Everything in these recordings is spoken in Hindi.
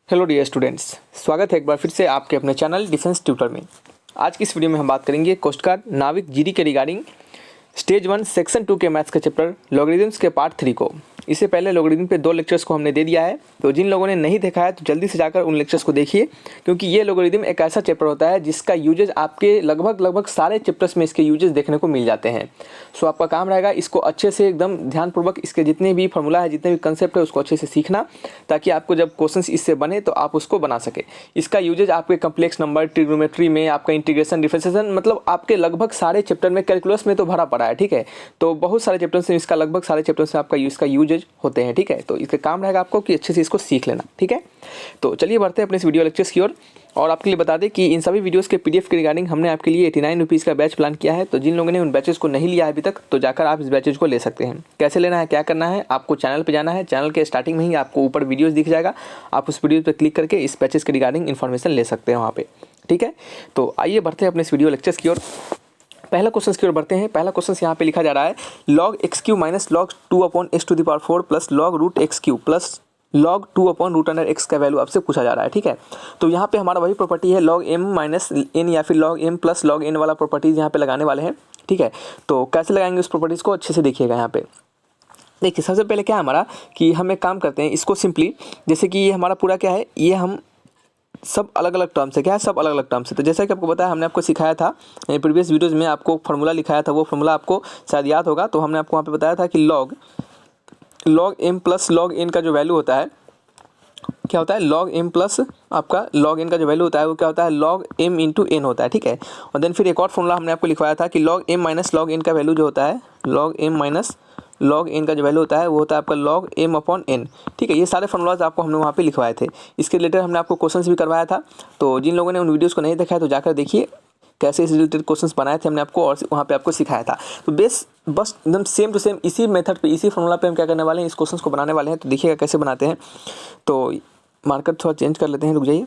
हेलो डियर स्टूडेंट्स, स्वागत है एक बार फिर से आपके अपने चैनल डिफेंस ट्यूटर में। आज की इस वीडियो में हम बात करेंगे कोस्ट गार्ड नाविक जीडी के रिगार्डिंग स्टेज 1 सेक्शन 2 के मैथ्स के चैप्टर लॉगरिदम्स के पार्ट 3 को। इससे पहले लॉगरिदम पे 2 लेक्चर्स को हमने दे दिया है, तो जिन लोगों ने नहीं देखा है तो जल्दी से जाकर उन लेक्चर्स को देखिए, क्योंकि ये लॉगरिदम एक ऐसा चैप्टर होता है जिसका यूजेज आपके लगभग सारे चैप्टर्स में इसके यूजेज देखने को मिल जाते हैं। सो आपका काम रहेगा इसको अच्छे से एकदम ध्यानपूर्वक इसके जितने भी फॉर्मूला है, जितने भी कंसेप्ट है उसको अच्छे से सीखना, ताकि आपको जब क्वेश्चन इससे बने तो आप उसको बना सके। इसका यूजेज आपके कम्प्लेक्स नंबर, ट्रिग्नोमेट्री में, आपका इंटीग्रेशन, डिफरेंशिएशन, मतलब आपके लगभग सारे चैप्टर में, कैलकुलस में तो भरा पड़ा है। ठीक है, तो बहुत सारे चैप्टर्स में इसका लगभग सारे चैप्टर्स में आपका इसका यूजेज होते हैं। ठीक है, तो इसका काम रहेगा आपको कि अच्छे से इसको सीख लेना। ठीक है, तो चलिए बढ़ते हैं अपने इस वीडियो लेक्चर्स की ओर। और आपके लिए बता दें कि इन सभी वीडियोस के पीडीएफ के रिगार्डिंग हमने आपके लिए 89 रुपीज़ का बैच प्लान किया है। तो जिन लोगों ने उन बैचेस को नहीं लिया है अभी तक, तो जाकर आप इस बैचेज को ले सकते हैं। कैसे लेना है, क्या करना है, आपको चैनल पे जाना है। चैनल के स्टार्टिंग में ही आपको ऊपर वीडियोस दिख जाएगा, आप उस वीडियो पर क्लिक करके इस बैचेस के रिगार्डिंग इन्फॉर्मेशन ले सकते हैं वहाँ पे। ठीक है, तो आइए बढ़ते हैं अपने इस वीडियो लेक्चर्स की ओर। पहला क्वेश्चन की ओर बढ़ते हैं। पहला क्वेश्चन यहाँ पे लिखा जा रहा है log x cube minus log 2/x⁴ plus log root X cube plus log 2/√x का वैल्यू आपसे पूछा जा रहा है। ठीक है, तो यहाँ पे हमारा वही प्रॉपर्टी है log m माइनस n या फिर log m plus log n वाला प्रॉपर्टीज यहाँ पे लगाने वाले हैं। ठीक है, तो कैसे लगाएंगे उस प्रॉपर्टीज़ को अच्छे से देखिएगा। यहाँ पे देखिए, सबसे पहले क्या है हमारा कि हम एक काम करते हैं, इसको सिंपली जैसे कि ये हमारा पूरा क्या है, ये हम सब अलग अलग टर्म्स है। क्या है, सब अलग अलग टर्म्स है। तो जैसा कि आपको बताया, हमने आपको सिखाया था प्रीवियस वीडियोज़ में, आपको फार्मूला लिखाया था, वो फार्मूला आपको शायद याद होगा। तो हमने आपको वहाँ पे बताया था कि log m plus log n का जो वैल्यू होता है, क्या होता है, log m प्लस आपका log n का जो वैल्यू होता है वो क्या होता है, log m इंटू n होता है। ठीक है, और देन फिर एक और फॉर्मूला हमने आपको लिखवाया था कि log m minus log n का वैल्यू जो होता है, log m minus log n का जो वैल्यू होता है वो होता है आपका log m अपॉन n। ठीक है, ये सारे फॉर्मूलाज आपको हमने वहाँ पे लिखवाए थे। इसके रिलेटेड हमने आपको क्वेश्चंस भी करवाया था। तो जिन लोगों ने उन वीडियोज़ को नहीं देखा है तो जाकर देखिए, कैसे इस रिलेटेड क्वेश्चंस बनाए थे हमने आपको, और वहाँ पे आपको सिखाया था। तो बस एकदम सेम टू सेम इसी मेथड पे, इसी फॉर्मूला पे हम क्या करने वाले हैं, इस क्वेश्चंस को बनाने वाले हैं। तो देखिएगा कैसे बनाते हैं। तो मार्कर थोड़ा चेंज कर लेते हैं, रुक जाइए।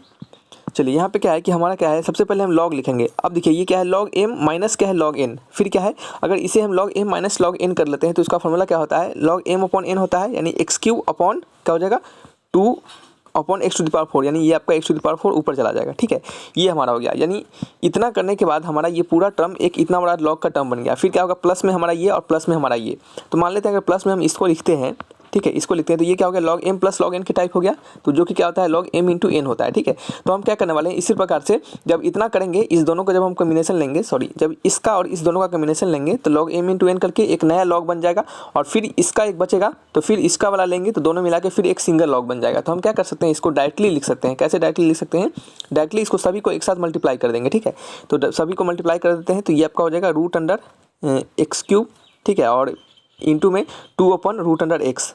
चलिए, यहाँ पे क्या है कि हमारा क्या है, सबसे पहले हम log लिखेंगे। अब देखिए ये क्या है, log m माइनस क्या है, log n। फिर क्या है, अगर इसे हम log m minus log n कर लेते हैं तो इसका फॉर्मूला क्या होता है, log m अपॉन n होता है, यानी एक्स क्यू अपॉन क्या हो जाएगा, 2/x⁴, यानी ये आपका x⁴ ऊपर चला जाएगा। ठीक है, ये हमारा हो गया। यानी इतना करने के बाद हमारा ये पूरा टर्म एक इतना बड़ा log का टर्म बन गया। फिर क्या होगा, प्लस में हमारा ये और प्लस में हमारा ये। तो मान लेते हैं अगर प्लस में हम इसको लिखते हैं, ठीक है, इसको लिखते हैं, तो ये क्या हो गया, log m plus log n के टाइप हो गया। तो जो कि क्या होता है, log m इंटू n होता है। ठीक है, तो हम क्या करने वाले हैं, इसी प्रकार से जब इतना करेंगे, इस दोनों का जब हम कॉम्बिनेशन लेंगे, जब इसका और इस दोनों का कॉम्बिनेशन लेंगे तो log m इंटू n करके एक नया log बन जाएगा, और फिर इसका एक बचेगा तो फिर इसका वाला लेंगे, तो दोनों मिला के फिर एक सिंगल log बन जाएगा। तो हम क्या कर सकते हैं, इसको डायरेक्टली लिख सकते हैं। कैसे डायरेक्टली लिख सकते हैं, डायरेक्टली इसको सभी को एक साथ मल्टीप्लाई कर देंगे। ठीक है, तो सभी को मल्टीप्लाई कर देते हैं, तो ये आपका हो जाएगा √x³। ठीक है, और इंटू में 2/√x,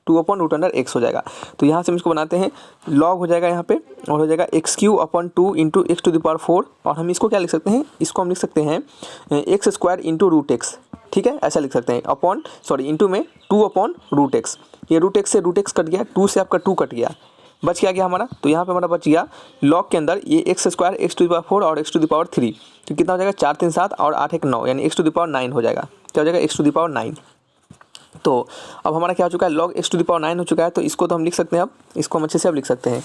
2/√x हो जाएगा। तो यहाँ से हम इसको बनाते हैं, log हो जाएगा यहाँ पे, और हो जाएगा x³ अपॉन 2 इंटू x⁴। और हम इसको क्या लिख सकते हैं, इसको हम लिख सकते हैं x² इंटू √x। ठीक है, ऐसा लिख सकते हैं, इंटू में 2/√x। ये √x से √x कट गया, 2 से आपका 2 कट गया, बच क्या हमारा। तो यहाँ पे हमारा बच गया log के अंदर ये x² x⁴ और x⁴। तो कितना हो जाएगा, 4 3 7 और 8 1 9, यानी x⁹ हो जाएगा। क्या हो जाएगा, x⁹ तो अब हमारा क्या हो चुका है, log x⁹ हो चुका है। तो इसको तो हम लिख सकते हैं, अब इसको हम अच्छे से अब लिख सकते हैं।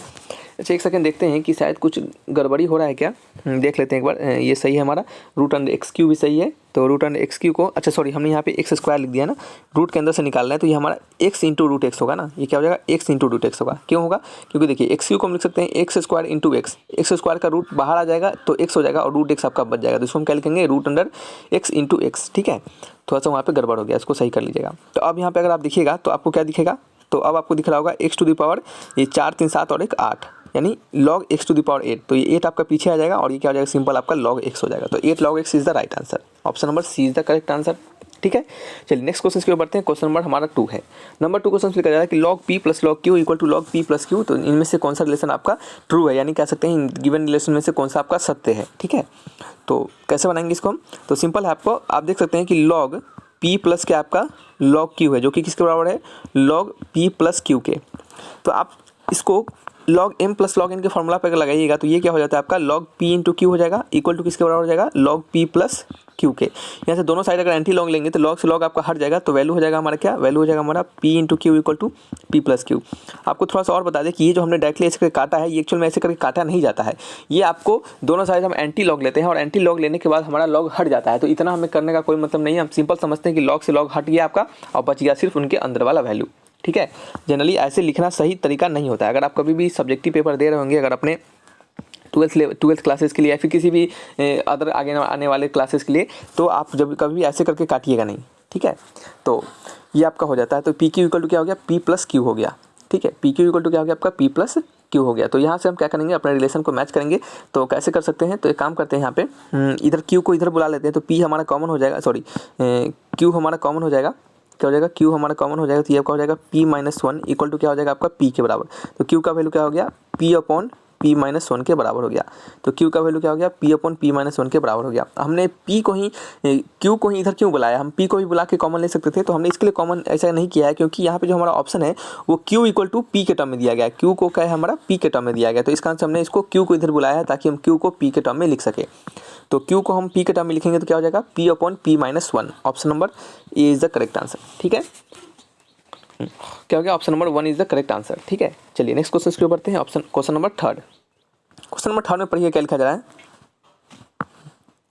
अच्छा, एक सेकंड देखते हैं कि शायद कुछ गड़बड़ी हो रहा है क्या, देख लेते हैं एक बार। ये सही है हमारा, √x³ भी सही है। तो √x³ को, अच्छा सॉरी, हमने यहाँ पे x² लिख दिया ना, रूट के अंदर से निकालना है, तो ये हमारा x इंटू √x होगा ना। ये क्या हो जाएगा, x इंटू √x होगा। क्यों होगा, क्योंकि देखिए x³ को हम लिख सकते हैं x² इंटू x, x² का रूट बाहर आ जाएगा तो x हो जाएगा, और √x आपका बच जाएगा। तो इसको हम क्या लिखेंगे, √x इंटू x। ठीक है, थोड़ा सा वहाँ पे गड़बड़ हो गया, इसको सही कर लीजिएगा। तो अब यहाँ पे अगर आप देखिएगा तो आपको क्या दिखेगा, तो अब आपको दिख रहा होगा x⁴, ये 4 3 7 और 1 8, यानी log x⁴। तो ये 8 आपका पीछे आ जाएगा, और ये क्या हो जाएगा, सिंपल आपका log x हो जाएगा। तो 8 log x is the right answer. Option number C is the correct answer. ठीक है, चलिए नेक्स्ट क्वेश्चन की ओर बढ़ते हैं। क्वेश्चन नंबर हमारा 2 है। नंबर 2 क्वेश्चन लिखा जा रहा है कि log p plus log q equal to log p plus q। तो इनमें से कौन सा रिलेशन आपका ट्रू है, यानी कह सकते हैं गिवन रिलेशन में से कौन सा आपका सत्य है। ठीक है, तो कैसे बनाएंगे इसको हम, तो सिंपल है, आपको आप देख सकते हैं कि log p प्लस क्या आपका log q है, जो कि किसके बराबर है, log p प्लस q के। तो आप इसको log M plus log N के फॉर्मूला पर अगर लगाइएगा तो ये क्या हो जाता है आपका लॉग पी इंटू क्यू हो जाएगा, इक्वल टू किसके बराबर हो जाएगा लॉग पी प्लस क्यू के। यहाँ से दोनों साइड अगर एंटी लॉग लेंगे तो लॉग से लॉग आपका हट जाएगा, तो वैल्यू हो जाएगा हमारा क्या, वैल्यू हो जाएगा हमारा P into Q equal to P plus Q. आपको थोड़ा सा और बता दें कि ये जो हमने डायरेक्टली ऐसे करके काटा है, ये एक्चुअल में ऐसे करके काटा नहीं जाता है, ये आपको दोनों साइड हम एंटी लॉग लेते हैं और एंटी लॉग लेने के बाद हमारा लॉग हट जाता है। तो इतना हमें करने का कोई मतलब नहीं है, हम सिंपल समझते हैं कि लॉग से लॉग हट गया आपका और बच गया सिर्फ उनके अंदर वाला वैल्यू। ठीक है, जनरली ऐसे लिखना सही तरीका नहीं होता है। अगर आप कभी भी सब्जेक्टिव पेपर दे रहे होंगे, अगर अपने ट्वेल्थ क्लासेस के लिए या फिर किसी भी अदर आगे आने वाले क्लासेस के लिए, तो आप जब कभी भी ऐसे करके काटिएगा नहीं। ठीक है, तो ये आपका हो जाता है। तो पी क्यू इक्वल टू क्या हो गया, पी प्लस क्यू हो गया। ठीक है, पी क्यू इक्वल टू क्या हो गया आपका, पी प्लस क्यू हो गया। तो यहाँ से हम क्या करेंगे, अपने रिलेशन को मैच करेंगे। तो कैसे कर सकते हैं, तो एक काम करते हैं, यहाँ पे इधर क्यू को इधर बुला लेते हैं, तो पी हमारा कॉमन हो जाएगा, सॉरी क्यू हमारा कॉमन हो जाएगा, क्या हो जाएगा क्यू हमारा कॉमन हो जाएगा, तो ये आपका हो जाएगा p minus one equal to क्या हो जाएगा आपका p के बराबर। तो q का वैल्यू क्या हो गया, p upon p minus one के बराबर हो गया। तो q का वैल्यू क्या हो गया, p upon p minus one के बराबर हो गया। हमने p को ही q को ही इधर क्यों बुलाया, हम p को भी बुला के कॉमन ले सकते थे, तो हमने इसके लिए कॉमन ऐसा नहीं किया है क्योंकि यहाँ पे जो हमारा ऑप्शन है वो q इक्वल टू p के टर्म में दिया गया है। q को क्या है हमारा p के टर्म में दिया गया, तो इस कारण से हमने इसको q को इधर बुलाया है ताकि हम q को p के टर्म में लिख सके। तो q को हम p के टर्म में लिखेंगे तो क्या हो जाएगा, p upon p minus one. Option number A is the correct answer. ठीक है, क्या हो गया, option number one is the correct answer. ठीक है, चलिए नेक्स्ट क्वेश्चन की ओर बढ़ते हैं। Question number third. Question number third में पढ़िए क्या लिखा जा रहा है।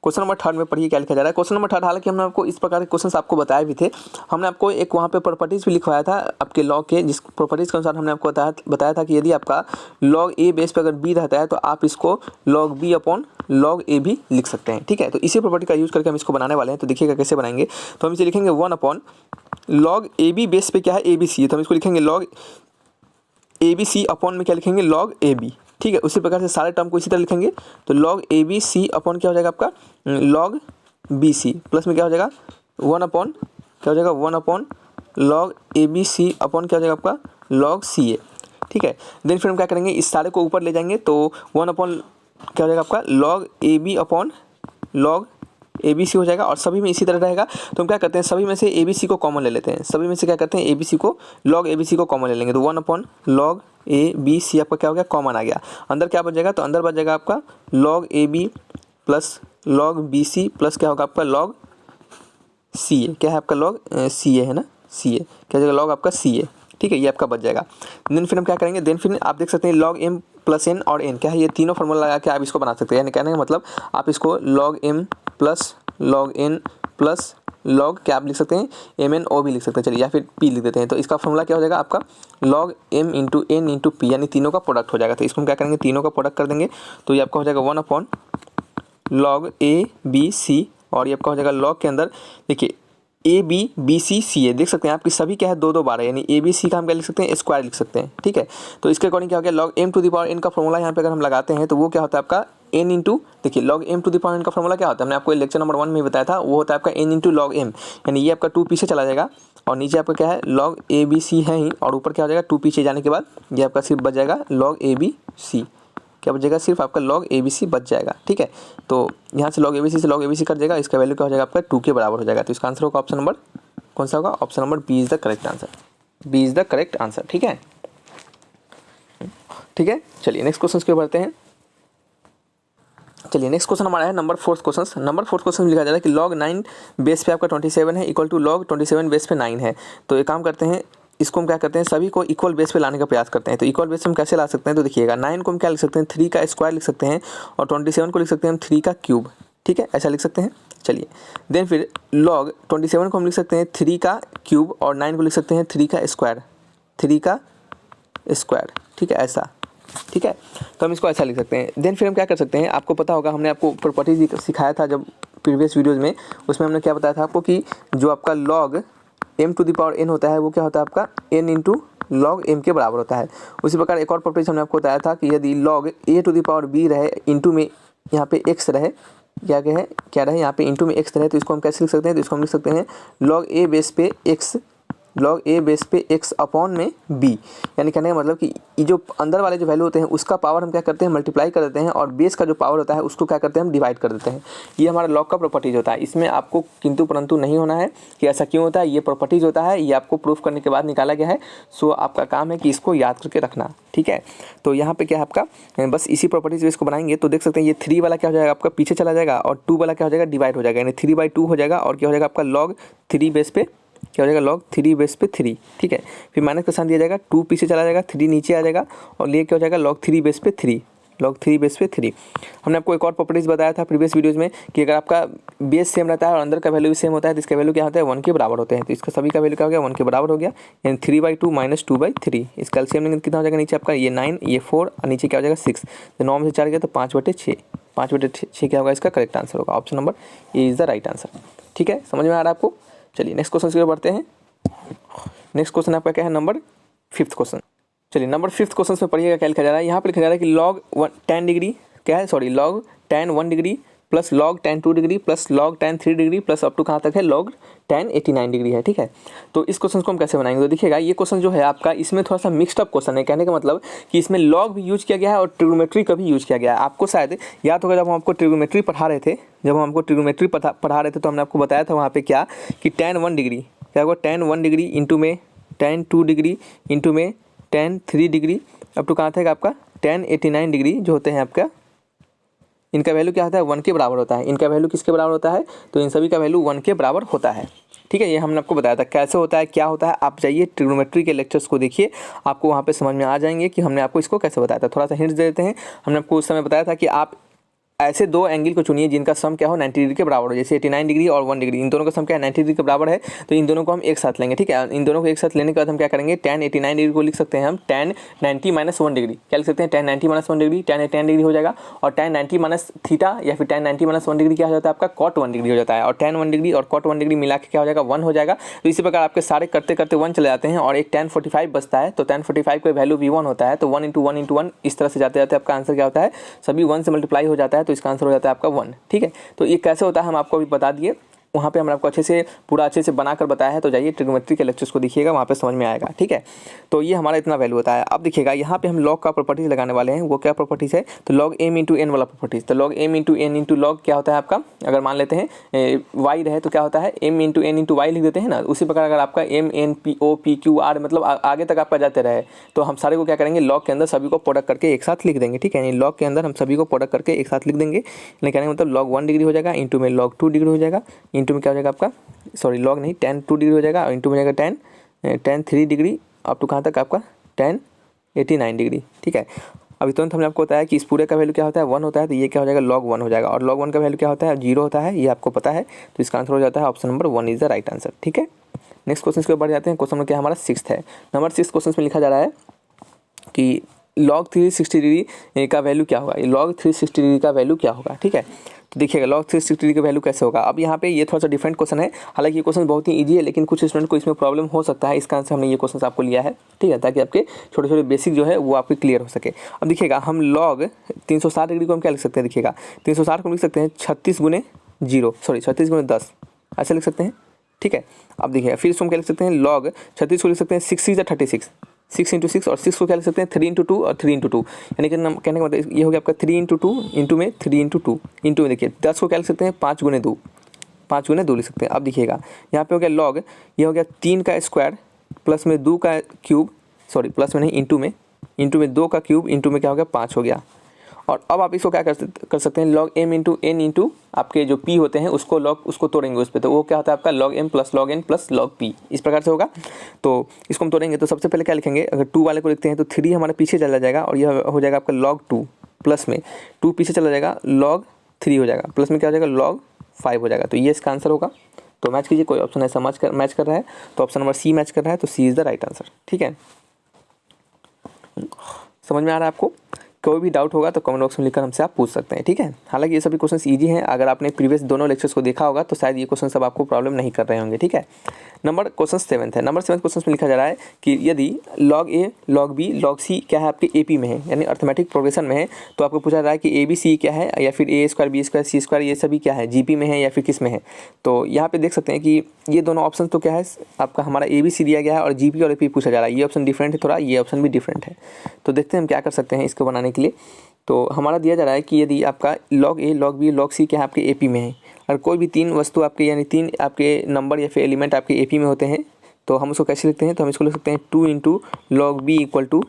क्वेश्चन नंबर थर्ड में पढ़िए क्या लिखा जा रहा है। क्वेश्चन नंबर थर्ड, हालांकि हमने आपको इस प्रकार के क्वेश्चंस आपको बताए भी थे। हमने आपको एक वहाँ पे प्रॉपर्टीज भी लिखवाया था आपके लॉग के, जिस प्रॉपर्टीज के अनुसार हमने आपको बताया था कि यदि आपका लॉग ए बेस पे अगर बी रहता है तो आप इसको लॉग बी अपॉन लॉग ए भी लिख सकते हैं। ठीक है, तो इसी प्रॉपर्टी का यूज करके हम इसको बनाने वाले हैं। तो देखिएगा कैसे बनाएंगे। तो हम इसे लिखेंगे one upon log A B base पे क्या है, ए बी सी है, तो हम इसको लिखेंगे log A B C upon में क्या लिखेंगे, लॉग ए बी। ठीक है, उसी प्रकार से सारे टर्म को इसी तरह लिखेंगे। तो log A B C upon क्या हो जाएगा आपका, लॉग बी सी प्लस में क्या हो जाएगा वन अपॉन क्या हो जाएगा, one upon log A B C upon क्या हो जाएगा आपका, लॉग सी ए। ठीक है, देन फिर हम क्या करेंगे, इस सारे को ऊपर ले जाएंगे तो वन अपॉन क्या हो जाएगा आपका, log A B upon log A B C हो जाएगा। और सभी में इसी तरह रहेगा। तो हम क्या करते हैं, सभी में से ए बी सी को कॉमन ले लेते हैं। सभी में से क्या करते हैं, ए बी सी को लॉग ए बी सी को कॉमन ले लेंगे। तो one upon log A B C आपका क्या हो गया, कॉमन आ गया। अंदर क्या बच जाएगा, तो अंदर बच जाएगा आपका log A B plus log B C plus क्या होगा आपका लॉग सी ए। क्या है आपका लॉग सी ए है ना, सी ए क्या हो जाएगा, लॉग आपका सी ए। ठीक है, ये आपका बच जाएगा। देन फिर हम क्या करेंगे, देन फिर आप देख सकते हैं लॉग एम प्लस एन और एन क्या है, ये तीनों फॉर्मूला लगा के आप इसको बना सकते हैं। यानी कहने का मतलब आप इसको log M plus log N plus log क्या आप लिख सकते हैं, एम एन ओ भी लिख सकते हैं, चलिए, या फिर पी लिख देते हैं। तो इसका फॉर्मूला क्या हो जाएगा आपका log M into N into P, यानी तीनों का प्रोडक्ट हो जाएगा। तो इसको हम क्या करेंगे, तीनों का प्रोडक्ट कर देंगे। तो ये आपका हो जाएगा one upon log A B C, और ये आपका हो जाएगा लॉग के अंदर देखिए ए बी बी सी सी ए, देख सकते हैं आपकी सभी क्या है दो दो बार है, यानी ए बी सी का हम क्या लिख सकते हैं, स्क्वायर लिख सकते हैं। ठीक है, तो इसके अकॉर्डिंग क्या हो गया, log M to the power N का फॉर्मूला यहाँ पे अगर हम लगाते हैं तो वो क्या होता है आपका एन इंटू, देखिए log M to the power N का फॉर्मूला क्या होता है, हमने आपको लेक्चर नंबर 1 में बताया था, वो होता है आपका एन इंटू लॉग एम। यानी ये आपका 2 पीछे चला जाएगा और नीचे आपका क्या है लॉग ए बी सी है ही, और ऊपर क्या हो जाएगा 2 पीछे जाने के बाद ये आपका सिर्फ बच जाएगा लॉग ए बी सी। क्या बचेगा, सिर्फ आपका लॉग ए बी सी बच जाएगा। ठीक है, तो यहाँ से लॉग ए बी सी से लॉग ए बी सी कर देगा, इसका वैल्यू क्या हो जाएगा आपका 2 के बराबर हो जाएगा। तो इसका आंसर होगा ऑप्शन नंबर कौन सा होगा, option number B is the correct answer. B is the correct answer. ठीक है, ठीक है, चलिए नेक्स्ट क्वेश्चन की ओर बढ़ते हैं। चलिए नेक्स्ट क्वेश्चन हमारा है नंबर 4 क्वेश्चन। नंबर 4 क्वेश्चन में लिखा जा रहा है कि लॉग 9 बेस पे आपका 27 है इक्वल टू लॉग 27 बेस पे 9 है। तो एक काम करते हैं, इसको हम क्या करते हैं, सभी को इक्वल बेस पे लाने का प्रयास करते हैं। तो इक्वल बेस पे हम कैसे ला सकते हैं, तो देखिएगा 9 को हम क्या लिख सकते हैं, 3 का स्क्वायर लिख सकते हैं, और 27 को लिख सकते हैं हम 3 का क्यूब। ठीक है, ऐसा लिख सकते हैं। चलिए, देन फिर लॉग 27 को हम लिख सकते हैं 3 का क्यूब, और 9 को लिख सकते हैं 3 का स्क्वायर, 3 का स्क्वायर। ठीक है, ऐसा। ठीक है, तो हम इसको ऐसा लिख सकते हैं। देन फिर हम क्या कर सकते हैं, आपको पता होगा हमने आपको प्रॉपर्टीज सिखाया था जब प्रीवियस वीडियोज़ में, उसमें हमने क्या बताया था आपको कि जो आपका log M to the power N होता है वो क्या होता है आपका एन इंटू लॉग एम के बराबर होता है। उसी प्रकार एक और प्रॉपर्टी हमने आपको बताया था कि यदि log A to the power B रहे इंटू में यहाँ पे एक्स रहे, क्या रहे यहाँ पे इंटू में एक्स रहे, तो इसको हम कैसे लिख सकते हैं, तो इसको हम लिख सकते हैं लॉग ए बेस पे एक्स log a बेस पे x अपॉन में b, यानी कहने का मतलब कि ये जो अंदर वाले जो वैल्यू होते हैं उसका पावर हम क्या करते हैं मल्टीप्लाई कर देते हैं और बेस का जो पावर होता है उसको क्या करते हैं हम डिवाइड कर देते हैं। ये हमारा लॉग का प्रॉपर्टीज होता है। इसमें आपको किंतु परंतु नहीं होना है कि ऐसा क्यों होता है, ये प्रॉपर्टीज होता है, ये आपको प्रूफ करने के बाद निकाला गया है। सो आपका काम है कि इसको याद करके रखना, ठीक है। तो यहाँ पे क्या है आपका बस इसी प्रॉपर्टीज बेस को बनाएंगे तो देख सकते हैं ये 3 वाला क्या हो जाएगा आपका पीछे चला जाएगा और 2 वाला क्या हो जाएगा डिवाइड हो जाएगा, यानी 3/2 हो जाएगा और क्या हो जाएगा आपका log 3 बेस पे क्या हो जाएगा log 3 बेस पे 3, ठीक है। फिर माइनस का साइन दिया जाएगा, 2 पीछे चला जाएगा, 3 नीचे आ जाएगा और ये क्या हो जाएगा log 3 बेस पे 3, log 3 बेस पे 3। हमने आपको एक और प्रॉपर्टीज बताया था प्रीवियस वीडियोज़ में कि अगर आपका बेस सेम रहता है और अंदर का वैल्यू भी सेम होता है तो इसका वैल्यू क्या होता है 1 के बराबर होते हैं। तो इसका सभी का वैल्यू क्या हो गया 1 के बराबर हो गया, यानी 3/2 माइनस 2/3। इसका एलसीएम लेंगे कितना हो जाएगा नीचे आपका ये 9, ये 4 और नीचे क्या हो जाएगा 6। तो 9 में से 4 गया तो 5/6, 5/6 क्या होगा इसका करेक्ट आंसर होगा। Option number A is the right answer, ठीक है। समझ में आ रहा है आपको। चलिए नेक्स्ट क्वेश्चन की ओर बढ़ते हैं। नेक्स्ट क्वेश्चन आपका क्या है नंबर 5th क्वेश्चन। चलिए नंबर 5th क्वेश्चन में पढ़िएगा क्या लिखा जा रहा है। यहाँ पर लिखा जा रहा है कि log 10 डिग्री क्या है, sorry log tan 1 degree plus log tan 2 degree plus log tan 3 degree plus up to कहाँ तक है log tan 89 डिग्री है, ठीक है। तो इस क्वेश्चन को हम कैसे बनाएंगे तो देखिएगा ये क्वेश्चन जो है आपका इसमें थोड़ा सा मिक्सड अप क्वेश्चन है। कहने का मतलब कि इसमें log भी यूज किया गया है और ट्रिग्नोमेट्री का भी यूज किया गया है। आपको शायद याद होगा जब हम आपको ट्रिग्नोमेट्री पढ़ा रहे थे, पढ़ा रहे थे तो हमने आपको बताया था वहाँ पे क्या कि tan 1 डिग्री क्या होगा tan 1 डिग्री इंटू में tan 2 डिग्री इंटू में tan 3 डिग्री अप टू कहाँ तक आपका tan 89 डिग्री जो होते हैं आपका, इनका वैल्यू क्या होता है 1 के बराबर होता है। इनका वैल्यू किसके बराबर होता है तो इन सभी का वैल्यू 1 के बराबर होता है, ठीक है। ये हमने आपको बताया था कैसे होता है क्या होता है। आप जाइए ट्रिग्नोमेट्री के लेक्चर्स को देखिए, आपको वहाँ पे समझ में आ जाएंगे कि हमने आपको इसको कैसे बताया था। थोड़ा सा हिंट्स दे देते हैं। हमने आपको उस समय बताया था कि आप ऐसे दो एंगल को चुनिए जिनका सम क्या हो 90 डिग्री के बराबर हो, जैसे 89 डिग्री और 1 डिग्री, इन दोनों का सम क्या है 90 डिग्री के बराबर है। तो इन दोनों को हम एक साथ लेंगे, ठीक है। इन दोनों को एक साथ लेने के बाद हम क्या करेंगे tan 89 डिग्री को लिख सकते हैं हम tan 90 - 1 डिग्री, क्या लिख सकते हैं tan 90 - 1 डिग्री, tan 89 डिग्री हो जाएगा और tan 90 - थीटा या फिर tan 90 - 1 डिग्री क्या हो जाता है आपका cot 1 डिग्री हो जाता है और tan 1 डिग्री और cot 1 डिग्री मिला के क्या हो जाएगा 1 हो जाएगा। तो इसी प्रकार आपके सारे करते करते 1 चले जाते हैं और एक tan 45 बचता है। तो tan 45 का वैल्यू भी 1 होता है। तो 1 × 1 × 1 इस तरह से जाते जाते आपका आंसर क्या होता है सभी 1 से मल्टीप्लाई हो जाता है। तो इसका आंसर हो जाता है आपका 1, ठीक है। तो ये कैसे होता है हम आपको अभी बता दिए, वहाँ पे हमने आपको अच्छे से बनाकर बताया है। तो जाइए ट्रिग्नोमेट्री के लेक्चर्स को देखिएगा, वहाँ पे समझ में आएगा, ठीक है। तो ये हमारा इतना वैल्यू होता है। अब देखिएगा यहाँ पे हम log का प्रॉपर्टीज लगाने वाले हैं। वो क्या प्रॉपर्टीज है तो log m × n वाला प्रॉपर्टीज। तो log m × n × log क्या होता है आपका, अगर मान लेते हैं y रहे तो क्या होता है m × n × y लिख देते हैं ना। उसी प्रकार अगर आपका m n p o p q r मतलब आगे तक आपका जाते रहे तो हम सारे को क्या करेंगे log के अंदर सभी को प्रोडक्ट करके एक साथ लिख देंगे, ठीक है। यानी log के अंदर हम सभी को प्रोडक्ट करके एक साथ लिख देंगे। यानी कहने का मतलब log 1 डिग्री हो जाएगा, इंटू में log 2 डिग्री हो जाएगा, इंटू में क्या हो जाएगा आपका सॉरी log नहीं tan 2 डिग्री हो जाएगा और इंटू में जाएगा tan 3 डिग्री अप टू कहाँ तक आपका tan 89 डिग्री, ठीक है। अभी तुरंत हमने आपको बताया कि इस पूरे का वैल्यू क्या होता है 1 होता है। तो ये क्या हो जाएगा log 1 हो जाएगा और log 1 का वैल्यू क्या होता है 0 होता है, ये आपको पता है। तो इसका आंसर हो जाता है option number 1 is the right answer, ठीक है। नेक्स्ट क्वेश्चन के ऊपर बढ़ जाते हैं। क्वेश्चन नंबर क्या हमारा 6th है। नंबर 6 क्वेश्चन में लिखा जा रहा है कि log 360 डिग्री का वैल्यू क्या होगा, log 360 डिग्री का वैल्यू क्या होगा, ठीक है। तो देखिएगा log 360 डिग्री का वैल्यू कैसे होगा। अब यहाँ पे ये थोड़ा सा डिफरेंट क्वेश्चन है। हालांकि ये क्वेश्चन बहुत ही इजी है लेकिन कुछ स्टूडेंट को इसमें प्रॉब्लम हो सकता है। इसका आंसर हमने ये क्वेश्चन आपको लिया है, ठीक है, ताकि आपके छोटे छोटे बेसिक जो है वो आपके क्लियर हो सके। अब देखिएगा हम log 360 डिग्री को हम क्या लिख सकते हैं, देखिएगा 360 को लिख सकते हैं 36 × 10, ऐसे लिख सकते हैं, ठीक है। अब देखिएगा फिर इसको हम क्या लिख सकते हैं log 36 को लिख सकते हैं 6 × 36, 6 × 6 और 6 को क्या लिख सकते हैं 3 × 2 और 3 × 2, यानी कि कहने का मतलब ये हो गया आपका 3 × 2 इंटू में 3 × 2 इंटू में देखिए 10 को क्या लिख सकते हैं 5 × 2, 5 × 2 लिख सकते हैं। अब देखिएगा यहाँ पे हो गया log, ये हो गया 3 का स्क्वायर प्लस में 2 का क्यूब, सॉरी प्लस में नहीं इंटू में 2 का क्यूब इंटू में क्या हो गया 5 हो गया। और अब आप इसको क्या कर सकते हैं log m × n इंटू आपके जो p होते हैं उसको तोड़ेंगे उस पर। तो वो क्या होता है आपका log m + log n + log p, इस प्रकार से होगा। तो इसको हम तोड़ेंगे तो सबसे पहले क्या लिखेंगे, अगर 2 वाले को लिखते हैं तो 3 हमारे पीछे चला जाएगा और यह हो जाएगा आपका log 2, प्लस में 2 पीछे चला जाएगा log 3 हो जाएगा, प्लस में क्या हो जाएगा log 5 हो जाएगा। तो ये इसका आंसर होगा। तो मैच कीजिए, कोई ऑप्शन ऐसा मैच कर रहा है तो ऑप्शन नंबर सी मैच कर रहा है, तो सी इज़ द राइट आंसर, ठीक है। समझ में आ रहा है आपको। कोई भी डाउट होगा तो कमेंट बॉक्स में लिखकर हमसे आप पूछ सकते हैं, ठीक है। हालांकि ये सभी क्वेश्चन ईजी हैं, अगर आपने प्रीवियस दोनों लेक्चर्स को देखा होगा तो शायद ये क्वेश्चन सब आपको प्रॉब्लम नहीं कर रहे होंगे, ठीक है। नंबर क्वेश्चन 7 है। नंबर 7 क्वेश्चन में लिखा जा रहा है कि यदि log A log B log C क्या है आपके AP में है, यानी अर्थमेटिक प्रोग्रेशन में है, तो आपको पूछा जा रहा है कि ABC क्या है, या फिर A² B² C² ये सभी क्या है, GP में है या फिर किस में है। तो यहाँ पे देख सकते हैं कि ये दोनों ऑप्शन तो क्या है आपका हमारा ABC दिया गया है और GP और AP पूछा जा रहा है। ये ऑप्शन डिफरेंट है थोड़ा, ये ऑप्शन भी डिफरेंट है। तो देखते हैं हम क्या कर सकते हैं इसको बनाने के लिए। तो हमारा दिया जा रहा है कि यदि आपका log A log B log C क्या है आपके AP में है, और कोई भी 3 वस्तु आपके यानी 3 आपके नंबर या फिर एलिमेंट आपके AP में होते हैं, तो हम उसको कैसे लिखते हैं, तो हम इसको लिख सकते हैं 2 × log B =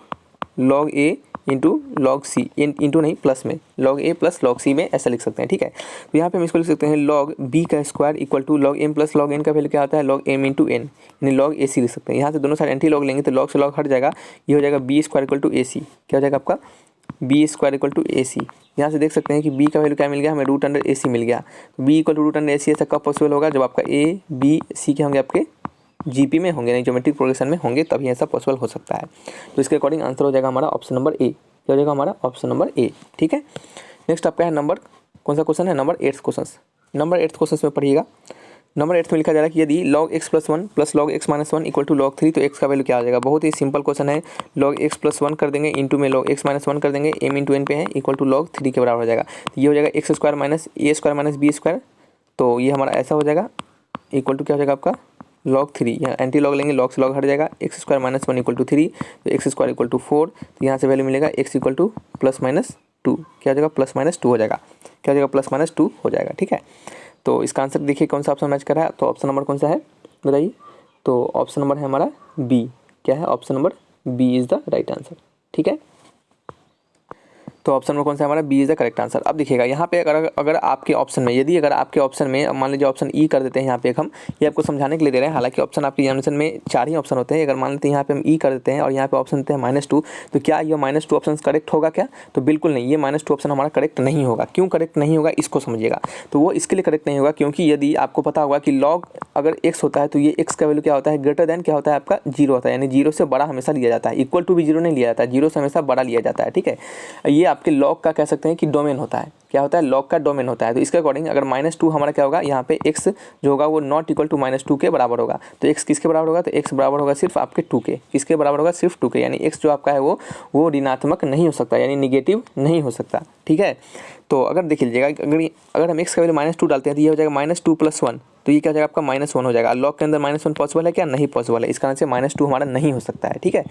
log A × log C, into नहीं प्लस में, log A + log C में ऐसा लिख सकते हैं, ठीक है। तो यहाँ पे हम इसको लिख सकते हैं log B² = log M + log N का वैल्यू क्या आता है, log M × N, यानी log AC लिख सकते हैं। यहाँ से दोनों साइड एंटी लॉग लेंगे तो log से log हट जाएगा, ये हो जाएगा B² = AC, क्या हो जाएगा आपका B² = AC। यहाँ से देख सकते हैं कि B का वैल्यू क्या मिल गया हमें, √AC मिल गया। तो B = √AC ऐसा कब पॉसिबल होगा, जब आपका A B C के होंगे आपके GP में होंगे, नहीं ज्योमेट्रिक प्रोग्रेशन में होंगे, तभी ऐसा पॉसिबल हो सकता है। तो इसके अकॉर्डिंग आंसर हो जाएगा हमारा ऑप्शन नंबर ए, क्या हो जाएगा हमारा ऑप्शन नंबर ए, ठीक है। नेक्स्ट आपका है नंबर कौन सा क्वेश्चन है, नंबर 8 क्वेश्चन। नंबर 8 क्वेश्चन में पढ़िएगा। नंबर 8 में लिखा जा रहा है कि यदि log x + 1 + log x - 1 = log 3, तो x का वैल्यू क्या आ जाएगा। बहुत ही सिंपल क्वेश्चन है। log x + 1 कर देंगे, इंटू में log x - 1 कर देंगे, m × n पे है, = log 3 के बराबर हो जाएगा। तो ये हो जाएगा x² - a² - b², तो ये हमारा ऐसा हो जाएगा, इक्वल टू क्या हो जाएगा आपका log 3, यहाँ एंटी लॉग लेंगे, log से log हट जाएगा, x² - 1 = 3, तो x² = 4, तो यहाँ से वैल्यू मिलेगा x = +-2, क्या हो जाएगा +-2 हो जाएगा, क्या हो जाएगा +-2 हो जाएगा, ठीक है। तो इसका आंसर देखिए कौन सा ऑप्शन मैच कर रहा है, तो ऑप्शन नंबर कौन सा है बताइए। तो ऑप्शन नंबर है हमारा बी, क्या है option number B is the right answer, ठीक है। तो ऑप्शन में कौन सा हमारा B is the correct answer. अब देखिएगा यहाँ पे अगर आपके ऑप्शन में, यदि अगर आपके ऑप्शन में मान लीजिए ऑप्शन ई कर देते हैं, यहाँ पे हम ये आपको समझाने के लिए दे रहे हैं। हालांकि ऑप्शन आपके एग्जामिनेशन में 4 ही ऑप्शन होते हैं। अगर मान लेते हैं यहाँ पे हम ई कर देते हैं और यहाँ पे ऑप्शन देते हैं -2, तो क्या ये -2 ऑप्शन करेक्ट होगा क्या, तो बिल्कुल नहीं, ये -2 ऑप्शन हमारा करेक्ट नहीं होगा। क्यों करेक्ट नहीं होगा इसको समझिएगा। तो वो इसके लिए करेक्ट नहीं होगा क्योंकि यदि आपको पता होगा कि लॉग अगर x होता है तो ये x का वैल्यू क्या होता है, ग्रेटर देन क्या होता है आपका 0 होता है, यानी 0 से बड़ा हमेशा लिया जाता है, इक्वल टू भी 0 नहीं लिया जाता है, 0 से हमेशा बड़ा लिया जाता है, ठीक है। ये आपके लॉग का कह सकते हैं कि डोमेन होता है, क्या होता है लॉग का डोमेन होता है। तो इसके अकॉर्डिंग अगर -2 हमारा क्या होगा, यहाँ पे x जो होगा वो नॉट इक्वल टू -2 के बराबर होगा। तो x किसके बराबर होगा, तो x बराबर होगा सिर्फ आपके 2 के, किसके बराबर होगा सिर्फ 2 के, यानी x जो आपका है वो ऋणात्मक नहीं हो सकता, यानी निगेटिव नहीं हो सकता, ठीक है। तो अगर देख लीजिएगा अगर हम x का वैल्यू -2 डालते हैं तो ये हो जाएगा -2 + 1, तो ये क्या हो जाएगा आपका -1 हो जाएगा। लॉग के अंदर -1 पॉसिबल है क्या, नहीं पॉसिबल है, इस कारण से -2 हमारा नहीं हो सकता है, ठीक है।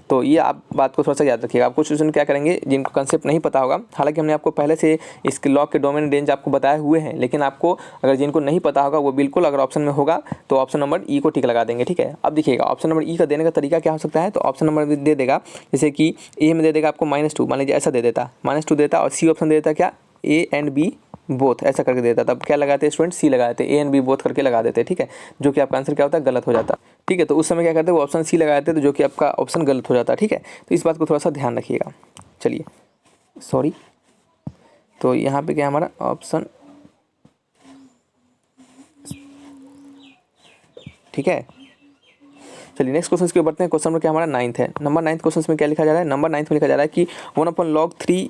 तो ये आप बात को थोड़ा सा याद रखिएगा। आपको स्टूडेंट क्या करेंगे जिनको कंसेप्ट नहीं पता होगा, हालांकि हमने आपको पहले से इसके लॉग के डोमेन रेंज आपको बताए हुए हैं, लेकिन आपको अगर जिनको नहीं पता होगा वो बिल्कुल अगर ऑप्शन में होगा तो ऑप्शन नंबर ई को टिक लगा देंगे, ठीक है। अब देखिएगा ऑप्शन नंबर ई का देने का तरीका क्या हो सकता है, तो ऑप्शन नंबर दे देगा जैसे कि ए में दे देगा आपको -2, मान लीजिए ऐसा दे देता -2 देता, और सी ऑप्शन दे देता क्या ए एंड बी बोथ ऐसा करके देता, तब क्या लगाते हैं स्टूडेंट सी लगाते, ए एंड बी बोथ करके लगा देते, ठीक है, जो कि आपका आंसर क्या होता है गलत हो जाता, ठीक है। तो उस समय क्या करते हैं वो ऑप्शन सी लगाते, तो जो कि आपका ऑप्शन गलत हो जाता, ठीक है। तो इस बात को थोड़ा सा ध्यान रखिएगा। चलिए सॉरी, तो यहाँ पे क्या हमारा ऑप्शन, ठीक है। चलिए नेक्स्ट क्वेश्चन के बढ़ते हैं। क्वेश्चन नंबर क्या हमारा 9th है। नंबर 9th क्वेश्चन में क्या लिखा जा रहा है, नंबर 9th में लिखा जा रहा है कि 1/log 3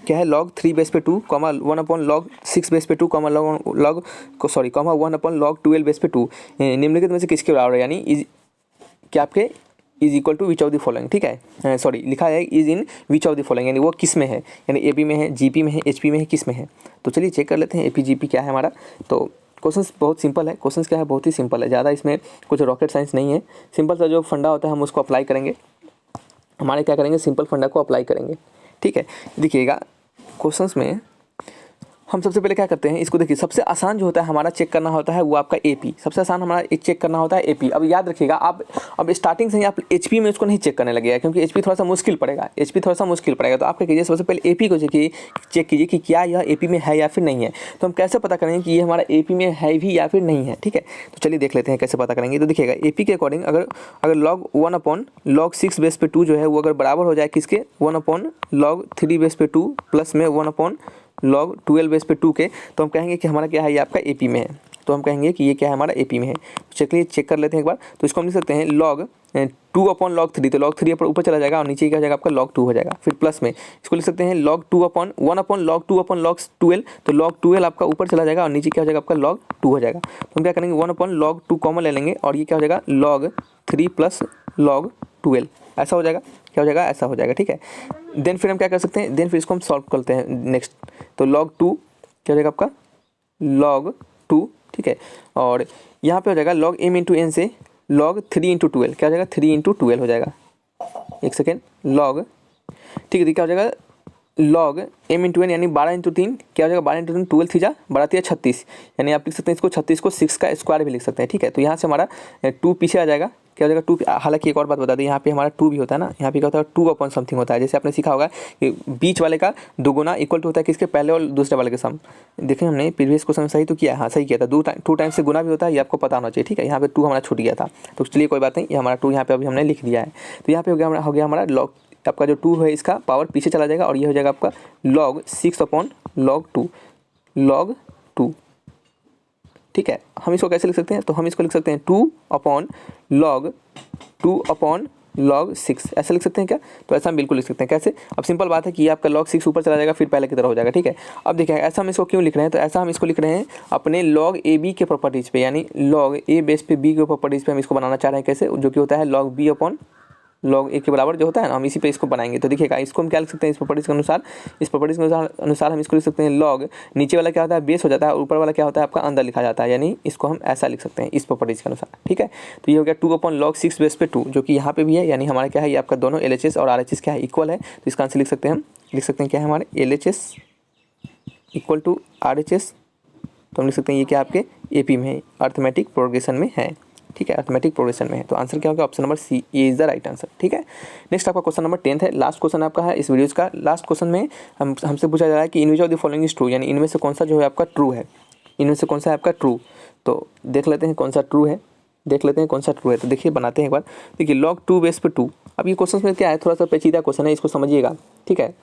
क्या है log 3 बेस पे 2, 1/log 6 बेस पे 2, 1/log 12 बेस पे 2 निम्नलिखित में से किसके बराबर है, यानी क्या आपके is equal to which of the following, ठीक है। सॉरी लिखा है is in which of the following, यानी वो किस में है, यानी AP में है, GP में है, HP में है, किस में है। तो चलिए चेक कर लेते हैं AP GP क्या है हमारा। तो क्वेश्चन बहुत सिंपल है, क्वेश्चन क्या है बहुत ही सिंपल है, ज़्यादा इसमें कुछ रॉकेट साइंस नहीं है। सिंपल सा जो फंडा होता है हम उसको अप्लाई करेंगे, हमारे क्या करेंगे सिंपल फंडा को अप्लाई करेंगे, ठीक है। देखिएगा क्वेश्चंस में हम सबसे पहले क्या करते हैं, इसको देखिए सबसे आसान जो होता है हमारा चेक करना होता है वो आपका AP, सबसे आसान हमारा चेक करना होता है AP। अब याद रखिएगा आप अब स्टार्टिंग से ही आप HP में उसको नहीं चेक करने लगेगा, क्योंकि HP थोड़ा सा मुश्किल पड़ेगा, HP थोड़ा सा मुश्किल पड़ेगा। तो आप क्या कीजिए सबसे पहले AP को चेक कीजिए कि क्या यह AP में है या फिर नहीं है। तो हम कैसे पता करेंगे कि ये हमारा AP में है भी या फिर नहीं है, ठीक है। तो चलिए देख लेते हैं कैसे पता करेंगे। तो देखिएगा AP के अकॉर्डिंग अगर log 1/log 6 बेस पे 2 जो है वो अगर बराबर हो जाए किसके 1/log 3 बेस पे 2 प्लस में 1/log 12 बेस पे 2 के, तो हम कहेंगे कि हमारा क्या है ये आपका AP में है। तो हम कहेंगे कि ये क्या है हमारा AP में है। चलिए चेक कर लेते हैं एक बार। तो इसको हम लिख सकते हैं log 2/log 3, तो log 3 ऊपर चला जाएगा और नीचे क्या हो जाएगा आपका log 2 हो जाएगा। फिर प्लस में इसको लिख सकते हैं log 1/log 2/log 12, तो log 12 आपका ऊपर चला जाएगा और नीचे क्या हो जाएगा आपका log 2 हो जाएगा। तो हम क्या करेंगे 1/log 2 कॉमन ले लेंगे और ये क्या हो जाएगा log 3 प्लस log 12, ऐसा हो जाएगा। क्या हो जाएगा, ऐसा हो जाएगा, ठीक है। देन फिर हम क्या कर सकते हैं, देन फिर इसको हम सॉल्व करते हैं नेक्स्ट। तो log 2 क्या हो जाएगा आपका log 2, ठीक है। और यहाँ पे हो जाएगा log m इंटू n से log 3 इंटू 12, क्या हो जाएगा 3 इंटू 12 हो जाएगा। एक सेकेंड, log, ठीक है, क्या हो जाएगा log m इंटू n यानी 12 इंटू 3, क्या हो जाएगा 12 इंटू 3 12 थी जा 12 36, यानी आप लिख सकते हैं इसको 36 को 6 का स्क्वायर भी लिख सकते हैं, ठीक है। तो यहाँ से हमारा 2 पीछे आ जाएगा, क्या हो जाएगा 2। हालांकि एक और बात बता दें, यहाँ पे हमारा 2 भी होता है ना, यहाँ पे क्या होता है 2/समथिंग होता है। जैसे आपने सीखा होगा कि बीच वाले का दोगुना इक्वल टू होता है किसके, पहले और दूसरे वाले के सम। देखें हमने प्रीवियस क्वेश्चन सही तो किया, हाँ सही किया था, 2 टाइम्स से गुना भी होता है, ये आपको पता होना चाहिए, ठीक है। यहाँ पे 2 हमारा छूट गया था, तो चलिए कोई बात नहीं, ये हमारा 2 यहाँ पे अभी हमने लिख दिया है। तो यहाँ पे हो गया हमारा log, आपका जो 2 है इसका पावर पीछे चला जाएगा और ये हो जाएगा आपका log 6/log 2, log 2, ठीक है। हम इसको कैसे लिख सकते हैं, तो हम इसको लिख सकते हैं 2/log 6, ऐसा लिख सकते हैं क्या, तो ऐसा हम बिल्कुल लिख सकते हैं। कैसे, अब सिंपल बात है कि ये आपका log 6 ऊपर चला जाएगा फिर पहले की तरह हो जाएगा, ठीक है। अब देखिए ऐसा हम इसको क्यों लिख रहे हैं, तो ऐसा हम इसको लिख रहे हैं अपने log a b के प्रॉपर्टीज़ पे, यानी log a बेस पे b के प्रॉपर्टीज़ पे हम इसको बनाना चाह रहे हैं। कैसे, जो कि होता है log b/log a के बराबर जो होता है ना, हम इसी पे इसको बनाएंगे। तो देखिएगा इसको हम क्या लिख सकते हैं, इस प्रॉपर्टीज़ के अनुसार हम इसको लिख सकते हैं log, नीचे वाला क्या होता है बेस हो जाता है, ऊपर वाला क्या होता है आपका अंदर लिखा जाता है, यानी इसको हम ऐसा लिख सकते हैं इस प्रॉपर्टीज़ के अनुसार, ठीक है। तो ये हो गया 2/log 6 बेस पे 2, जो कि यहाँ पे भी है, यानी हमारा क्या है, ये आपका दोनों LHS और RHS क्या है, इक्वल है। तो इसका आंसर लिख सकते हैं, हम लिख सकते हैं क्या है हमारे LHS इक्वल टू RHS, तो हम लिख सकते हैं ये क्या आपके AP में है, अर्थमेटिक प्रोग्रेशन में है, ठीक है, अर्थमेटिक प्रोग्रेशन में है। तो आंसर क्या होगा, option number C, A is the right answer, ठीक है। नेक्स्ट आपका क्वेश्चन नंबर 10 है, लास्ट क्वेश्चन आपका है इस वीडियोज़ का। लास्ट क्वेश्चन में हमसे पूछा जा रहा है कि in which of the following is true, यानी इनमें से कौन सा जो है आपका ट्रू है, इनमें से कौन सा है आपका ट्रू। तो देख लेते हैं कौन सा ट्रू है, तो देखिए बनाते हैं एक बार। देखिए log 2 बेस पे 2, अब ये क्वेश्चन में क्या है, थोड़ा सा पेचीदा क्वेश्चन है, इसको समझिएगा, ठीक है।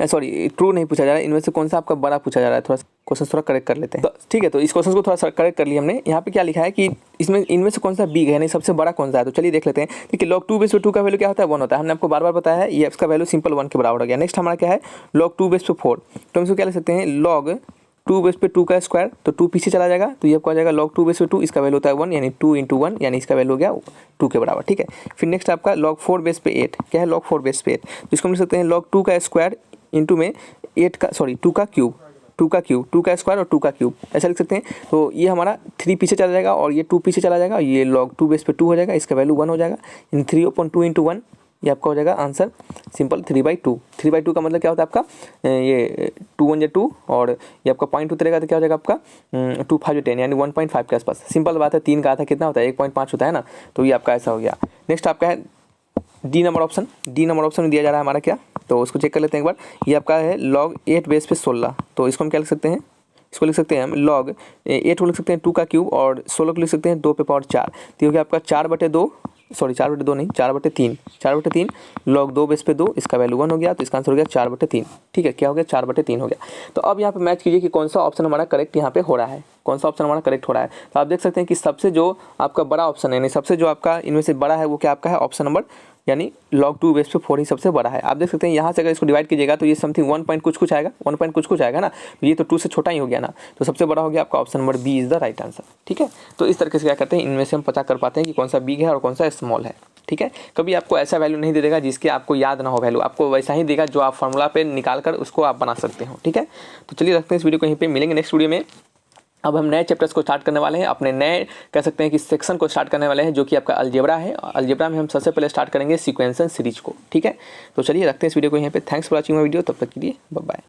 सॉरी, ट्रू नहीं पूछा जा रहा है, इनमें से कौन सा आपका बड़ा पूछा जा रहा है, थोड़ा क्वेश्चन थोड़ा करेक्ट कर लेते हैं, तो ठीक है। तो इस क्वेश्चन को थोड़ा सा करेक्ट कर लिया हमने। यहाँ पे क्या लिखा है कि इसमें इनमें से कौन सा बिग है, यानी सबसे बड़ा कौन सा है, तो चलिए देख लेते हैं। देखिए log 2 बेस पे 2 का वैल्यू क्या होता है, 1 होता है, हमने आपको बार बार बताया है, ये इसका वैल्यू सिंपल 1 के बराबर हो गया। नेक्स्ट हमारा क्या है log 2 बेस पे 4, तो हम इसको क्या लिख सकते हैं log 2 बेस पे 2 का स्क्वायर, तो 2 पीछे चला जाएगा, तो ये आपको आ जाएगा log 2 बेस पे 2, इसका वैल्यू होता है 1, यानी 2 इंटू 1, यानी इसका वैल्यू हो गया 2 के बराबर, ठीक है। फिर नेक्स्ट आपका log 4 बेस पे 8, क्या है log 4 बेस पे 8, तो इसको हम लिख सकते हैं log 2 का स्क्वायर इंटू में 2 का क्यूब, 2 का स्क्वायर और 2 का क्यूब, ऐसा लिख सकते हैं। तो ये हमारा 3 पीछे चला जाएगा और ये 2 पीछे चला जाएगा, ये log 2 बेस पे 2 हो जाएगा, इसका वैल्यू 1 हो जाएगा, इन 3/2 इंटू 1, ये आपका हो जाएगा आंसर सिंपल 3/2। 3/2 का मतलब क्या होता है आपका, ये 2 1 2 और ये आपका पॉइंट उतरेगा तो क्या हो जाएगा आपका 2 5 10, यानी 1.5 के आसपास। सिंपल बात है, 3 का आता कितना होता है 1.5 होता है ना, तो ये आपका ऐसा हो गया। नेक्स्ट आपका है डी नंबर ऑप्शन में दिया जा रहा है हमारा क्या, तो उसको चेक कर लेते हैं एक बार। ये आपका है log 8 बेस पे 16, तो इसको हम क्या लिख सकते हैं, इसको लिख सकते हैं हम log 8 को लिख सकते हैं 2 का क्यूब और 16 को लिख सकते हैं 2 पे पावर 4, तो हो गया आपका 4/2, सॉरी 4/2 नहीं 4/3 log 2 बेस पे 2, इसका वैल्यू 1 हो गया, तो इसका आंसर हो गया 4/3, ठीक है। क्या हो गया 4/3 हो गया। तो अब यहाँ पे मैच कीजिए कि कौन सा ऑप्शन हमारा करेक्ट यहाँ पे हो रहा है, तो आप देख सकते हैं कि सबसे जो आपका बड़ा ऑप्शन है, यानी सबसे जो आपका इनमें से बड़ा है वो क्या आपका है ऑप्शन नंबर, यानी log 2 बेस पे 4 ही सबसे बड़ा है। आप देख सकते हैं यहाँ से अगर इसको डिवाइड कीजिएगा तो ये समथिंग 1 पॉइंट कुछ आएगा, 1 पॉइंट कुछ आएगा ना, ये तो 2 से छोटा ही हो गया ना, तो सबसे बड़ा हो गया आपका option number B is the right answer, ठीक है। तो इस तरीके से क्या करते हैं, इनमें से हम पता कर पाते हैं कि कौन सा बिग है और कौन सा स्मॉल है, ठीक है। कभी आपको ऐसा वैल्यू नहीं दे देगा जिसके आपको याद ना हो वैल्यू, आपको वैसा ही देगा जो आप फार्मूला पे निकाल कर उसको आप बना सकते हो, ठीक है। तो चलिए रखते हैं इस वीडियो को यहीं पे, मिलेंगे नेक्स्ट वीडियो में। अब हम नए चैप्टर्स को स्टार्ट करने वाले हैं, अपने नए कह सकते हैं कि सेक्शन को स्टार्ट करने वाले हैं, जो कि आपका अलजेब्रा है। अलजेब्रा में हम सबसे पहले स्टार्ट करेंगे सीक्वेंशन सीरीज को, ठीक है। तो चलिए रखते हैं इस वीडियो को यहीं पे। Thanks for watching my video, तब तक के लिए बाय बाय।